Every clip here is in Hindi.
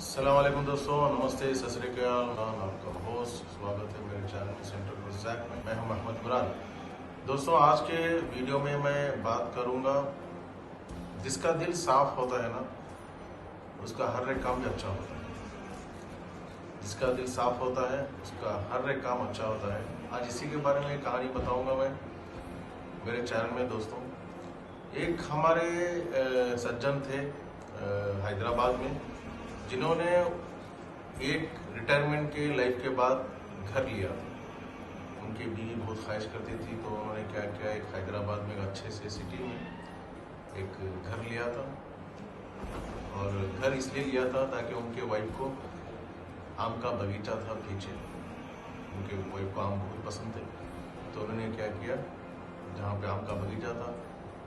अस्सलाम वालेकुम दोस्तों, नमस्ते, सत श्री अकाल। मैं आपका होस्ट, स्वागत है मेरे चैनल सेंटर गुरजैक में। मैं हूं मोहम्मद इमरान। दोस्तों, आज के वीडियो में मैं बात करूंगा, जिसका दिल साफ होता है ना, उसका हर एक काम भी अच्छा होता है। जिसका दिल साफ होता है उसका हर एक काम अच्छा होता है। आज इसी के बारे में एक कहानी बताऊंगा मैं मेरे चैनल में। दोस्तों, एक हमारे सज्जन थे हैदराबाद में, जिन्होंने एक रिटायरमेंट के लाइफ के बाद घर लिया। उनकी बीवी बहुत ख्वाहिश करती थी, तो उन्होंने क्या किया, एक हैदराबाद में अच्छे से सिटी में एक घर लिया था। और घर इसलिए लिया था ताकि उनके वाइफ को आम का बगीचा था पीछे, उनके वाइफ को आम बहुत पसंद थे। तो उन्होंने क्या किया, जहाँ पे आम का बगीचा था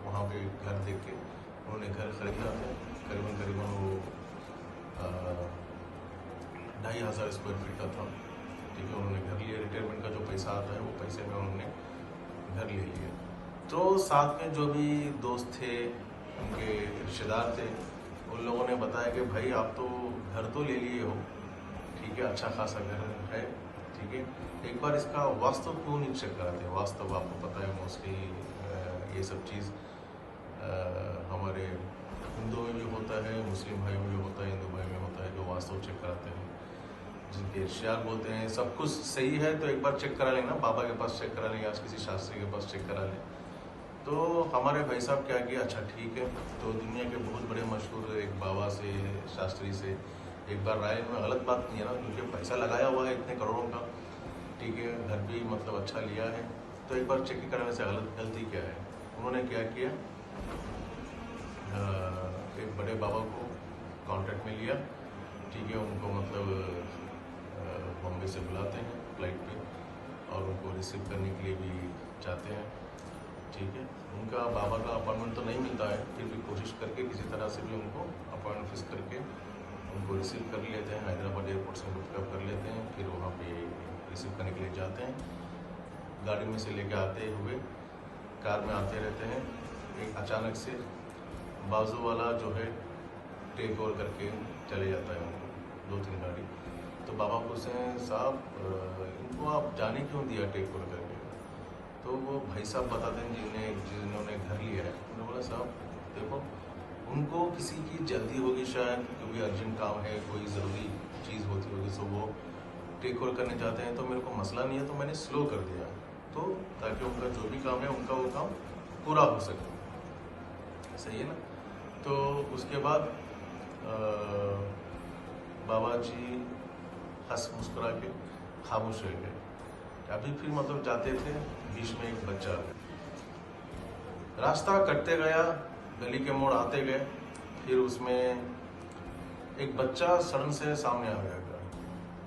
वहाँ पे घर देख के उन्होंने घर खरीदा था। करीबन वो 2500 स्क्वायर फीट का था। ठीक है, उन्होंने घर लिया। रिटायरमेंट का जो पैसा आता है वो पैसे में उन्होंने घर ले लिया। तो साथ में जो भी दोस्त थे, उनके रिश्तेदार थे, उन लोगों ने बताया कि भाई आप तो घर तो ले लिए हो, ठीक है, अच्छा खासा घर है, ठीक है, एक बार इसका वास्तव क्यों नहीं चेक कराते। वास्तव आपको पता है, मोस्टली ये सब चीज़ हमारे हिंदुओं में भी होता है, मुस्लिम भाइयों में भी होता है, हिंदू भाई में होता है, जो वास्तव चेक कराते हैं, जिनके इश्तिहार बोलते हैं सब कुछ सही है तो एक बार चेक करा लेना, बाबा के पास चेक करा लें या किसी शास्त्री के पास चेक करा लें। तो हमारे भाई साहब क्या किया, अच्छा ठीक है, तो दुनिया के बहुत बड़े मशहूर एक बाबा से, शास्त्री से एक बार राय में, गलत बात नहीं है ना, क्योंकि पैसा लगाया हुआ है इतने करोड़ों का, ठीक है, घर भी मतलब अच्छा लिया है, तो एक बार चेक कराने से गलती क्या है। उन्होंने क्या किया, एक बड़े बाबा को कांटेक्ट में लिया, ठीक है, उनको मतलब बॉम्बे से बुलाते हैं फ्लाइट पे और उनको रिसीव करने के लिए भी जाते हैं, ठीक है। उनका बाबा का अपॉइंटमेंट तो नहीं मिलता है, फिर भी कोशिश करके किसी तरह से भी उनको अपॉइंटमेंट फिक्स करके उनको रिसीव कर लेते हैं। हैदराबाद एयरपोर्ट से पिकअप कर लेते हैं, फिर वहाँ पे रिसीव करने के लिए जाते हैं। गाड़ी में से लेके आते हुए कार में आते रहते हैं, एक अचानक से बाजू वाला जो है टेक ओवर करके चले जाता है उनको, 2-3 गाड़ी। तो बाबा पूछते हैं, साहब इनको आप जाने क्यों दिया टेक ओवर करके। तो वो भाई साहब बताते हैं जिन्होंने घर लिया है, उन्होंने बोला, साहब देखो, उनको किसी की जल्दी होगी, शायद कोई अर्जेंट काम है, कोई ज़रूरी चीज़ होती होगी, तो वो टेक ओवर करने जाते हैं। तो मेरे को मसला नहीं है, तो मैंने स्लो कर दिया, तो ताकि उनका जो भी काम है उनका वो काम पूरा हो सके। सही है ना। तो उसके बाद बाबा जी हंस मुस्कुरा के खामोश रह गए। अभी फिर मतलब जाते थे, बीच में एक बच्चा आ गया। रास्ता कटते गया, गली के मोड़ आते गए, फिर उसमें एक बच्चा सड़न से सामने आ गया।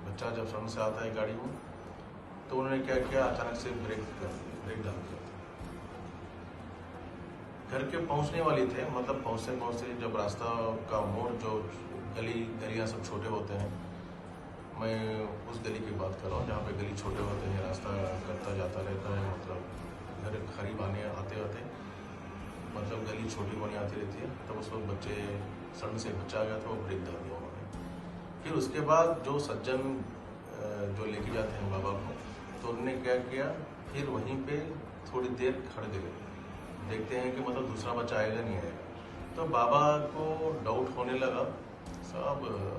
बच्चा जब सड़न से आता है गाड़ी में, तो उन्होंने क्या किया, अचानक से ब्रेक डाल दिया। घर के पहुंचने वाले थे, मतलब पहुंचते जब रास्ता का मोड़, जो गलियां सब छोटे होते हैं, मैं उस गली की बात कर रहा हूँ जहाँ पे गली छोटे होते हैं, रास्ता करता जाता रहता है, मतलब घर करीब आते मतलब गली छोटी बनी आती रहती है। तब उस वक्त बच्चे सड़न से बच्चा आ गया था, वो ब्रेक डाल दिया उन्होंने। फिर उसके बाद जो सज्जन जो लेके जाते हैं बाबा को, तो उन्होंने क्या किया, फिर वहीं पे थोड़ी देर खड़े गए, देखते हैं कि मतलब दूसरा बच्चा आएगा नहीं आएगा। तो बाबा को डाउट होने लगा, साहब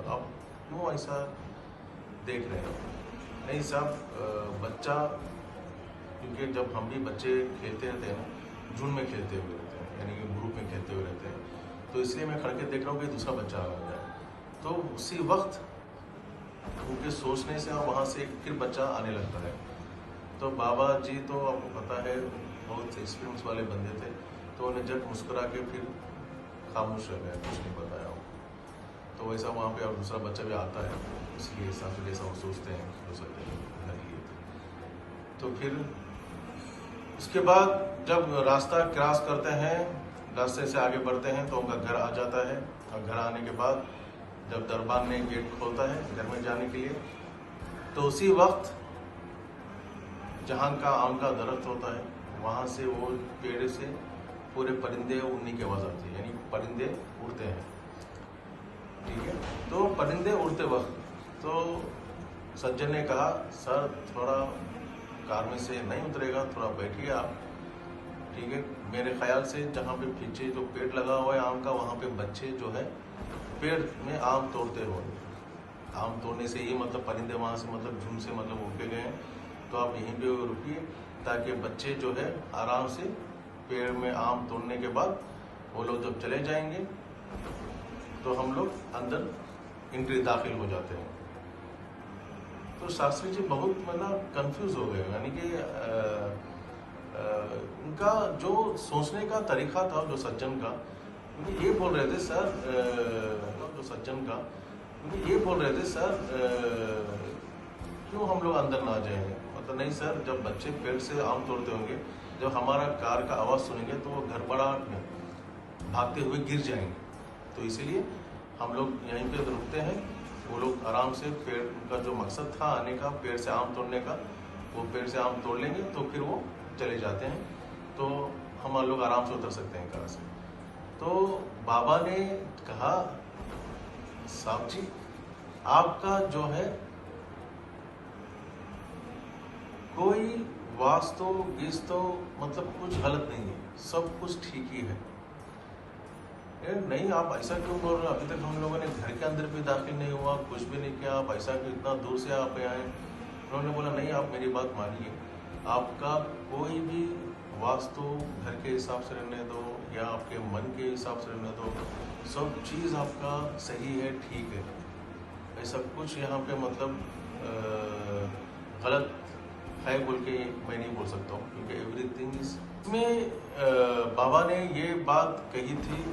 आप क्यों ऐसा देख रहे हैं। नहीं साहब, बच्चा, क्योंकि जब हम भी बच्चे खेलते रहते हैं ना, झुंड में खेलते हुए रहते हैं, यानी कि ग्रुप में खेलते हुए रहते हैं, तो इसलिए मैं खड़ के देख रहा हूँ कि दूसरा बच्चा आ जाए। तो उसी वक्त उनके सोचने से वहाँ से फिर बच्चा आने लगता है। तो बाबा जी तो आपको पता है बहुत एक्सपीरियंस वाले बंदे थे, तो उन्हें जब मुस्कुरा के फिर खामोश रह गया, कुछ नहीं बताया वो। तो वैसा वहाँ पे और दूसरा बच्चा भी आता है, इसलिए हिसाब से जैसा वो सोचते हैं हो सकते हैं घर लिए थे। तो फिर उसके बाद जब रास्ता क्रॉस करते हैं, रास्ते से आगे बढ़ते हैं, तो उनका घर आ जाता है। और घर आने के बाद जब दरबान ने गेट खोलता है घर में जाने के लिए, तो उसी वक्त जहाँ का आम का दरख्त होता है, वहाँ से वो पेड़ से पूरे परिंदे उड़ने की आवाज़ आती है, यानी परिंदे उड़ते हैं। ठीक है। तो परिंदे उड़ते वक्त तो सज्जन ने कहा, सर थोड़ा कार में से नहीं उतरेगा, थोड़ा बैठिए आप, ठीक है। मेरे ख्याल से जहाँ पे पीछे जो पेड़ लगा हुआ है आम का, वहाँ पे बच्चे जो है पेड़ में आम तोड़ते हो। आम तोड़ने से ही मतलब परिंदे वहाँ से मतलब झुंड से मतलब उड़ के गए हैं। तो आप यहीं पे रुकिए ताकि बच्चे जो है आराम से पेड़ में आम तोड़ने के बाद वो लोग जब चले जाएंगे तो हम लोग अंदर एंट्री दाखिल हो जाते हैं। तो शास्त्री जी बहुत मतलब कंफ्यूज हो गए, यानी कि उनका जो सोचने का तरीका था जो सज्जन का, ये बोल रहे थे सर जो सज्जन का ये बोल रहे थे सर क्यों हम लोग अंदर ना जाएंगे, मतलब नहीं सर, जब बच्चे पेड़ से आम तोड़ते होंगे, जब हमारा कार का आवाज़ सुनेंगे तो वो घड़बड़ाहट में भागते हुए गिर जाएंगे, तो इसीलिए हम लोग यहीं पे रुकते हैं। वो लोग आराम से पेड़ का जो मकसद था आने का पेड़ से आम तोड़ने का, वो पेड़ से आम तोड़ लेंगे तो फिर वो चले जाते हैं, तो हम लोग आराम से उतर सकते हैं कार से। तो बाबा ने कहा, साहब जी आपका जो है कोई वास्तु गीस्तु मतलब कुछ गलत नहीं है, सब कुछ ठीक ही है। नहीं आप ऐसा क्यों बोल रहे हो, अभी तक हम लोगों ने घर के अंदर भी दाखिल नहीं हुआ, कुछ भी नहीं किया, आप ऐसा क्यों इतना दूर से आप आए। उन्होंने बोला नहीं आप मेरी बात मानिए, आपका कोई भी वास्तु घर के हिसाब से रहने दो या आपके मन के हिसाब से रहने दो, सब चीज़ आपका सही है, ठीक है, ऐसा कुछ यहाँ पे मतलब गलत है बोल के मैं नहीं बोल सकता हूँ, क्योंकि एवरीथिंग इज में बाबा ने ये बात कही थी।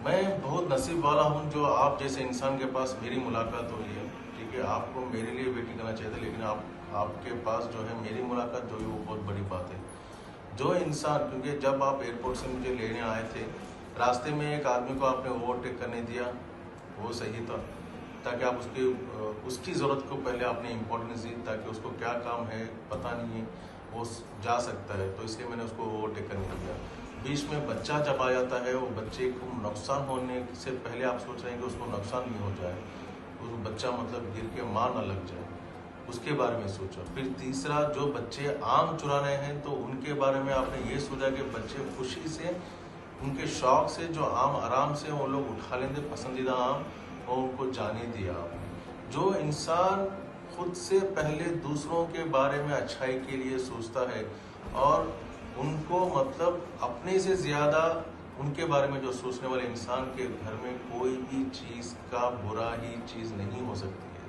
मैं बहुत नसीब वाला हूँ जो आप जैसे इंसान के पास मेरी मुलाकात हुई है, ठीक है। आपको मेरे लिए वेटिंग करना चाहिए था, लेकिन आपके पास जो है मेरी मुलाकात जो है वो बहुत बड़ी बात है। जो इंसान, क्योंकि जब आप एयरपोर्ट से मुझे लेने आए थे, रास्ते में एक आदमी को आपने ओवरटेक करने दिया, वो सही था, ताकि आप उसकी ज़रूरत को पहले आपने इम्पोर्टेंस दी, ताकि उसको क्या काम है पता नहीं है, वो जा सकता है, तो इसलिए मैंने उसको ओवरटेक करने दिया। बीच में बच्चा जब आ जाता है, वो बच्चे को नुकसान होने से पहले आप सोच रहे हैं कि उसको नुकसान नहीं हो जाए, उस बच्चा मतलब गिर के मार ना लग जाए, उसके बारे में सोचा। फिर तीसरा, जो बच्चे आम चुरा रहे हैं तो उनके बारे में आपने ये सोचा कि बच्चे खुशी से, उनके शौक से जो आम आराम से वो लोग उठा लेंगे पसंदीदा आम, और उनको जाने दिया। जो इंसान खुद से पहले दूसरों के बारे में अच्छाई के लिए सोचता है और उनको मतलब अपने से ज़्यादा उनके बारे में जो सोचने वाले इंसान के घर में कोई भी चीज़ का बुरा ही चीज़ नहीं हो सकती है,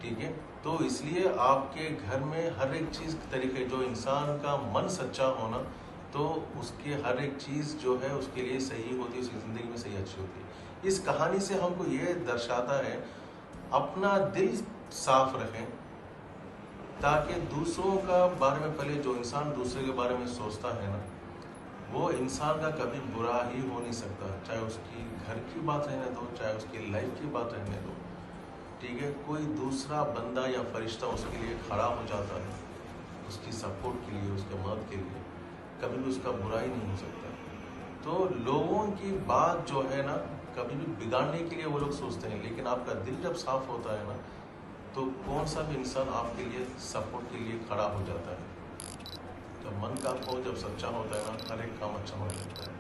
ठीक है। तो इसलिए आपके घर में हर एक चीज़ तरीके, जो इंसान का मन सच्चा होना, तो उसके हर एक चीज़ जो है उसके लिए सही होती है, उसकी ज़िंदगी में सही अच्छी होती है। इस कहानी से हमको ये दर्शाता है, अपना दिल साफ रखें ताकि दूसरों का बारे में, पहले जो इंसान दूसरे के बारे में सोचता है ना, वो इंसान का कभी बुरा ही हो नहीं सकता, चाहे उसकी घर की बात रहने दो, चाहे उसकी लाइफ की बात रहने दो, ठीक है। कोई दूसरा बंदा या फरिश्ता उसके लिए खड़ा हो जाता है, उसकी सपोर्ट के लिए, उसके मदद के लिए, कभी भी उसका बुरा ही नहीं हो सकता। तो लोगों की बात जो है ना, कभी भी बिगाड़ने के लिए वो लोग सोचते हैं, लेकिन आपका दिल जब साफ होता है ना, तो कौन सा भी इंसान आपके लिए सपोर्ट के लिए खड़ा हो जाता है। जब मन का हो, जब सच्चा होता है ना, हर एक काम अच्छा होने लगता है।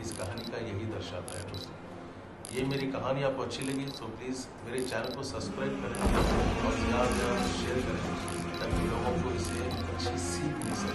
इस कहानी का यही दर्शाता है दोस्तों। ये मेरी कहानी आपको अच्छी लगी तो प्लीज़ मेरे चैनल को सब्सक्राइब करें और ज़्यादा से ज़्यादा शेयर करें, ताकि लोगों को इससे अच्छी सीख मिल सके।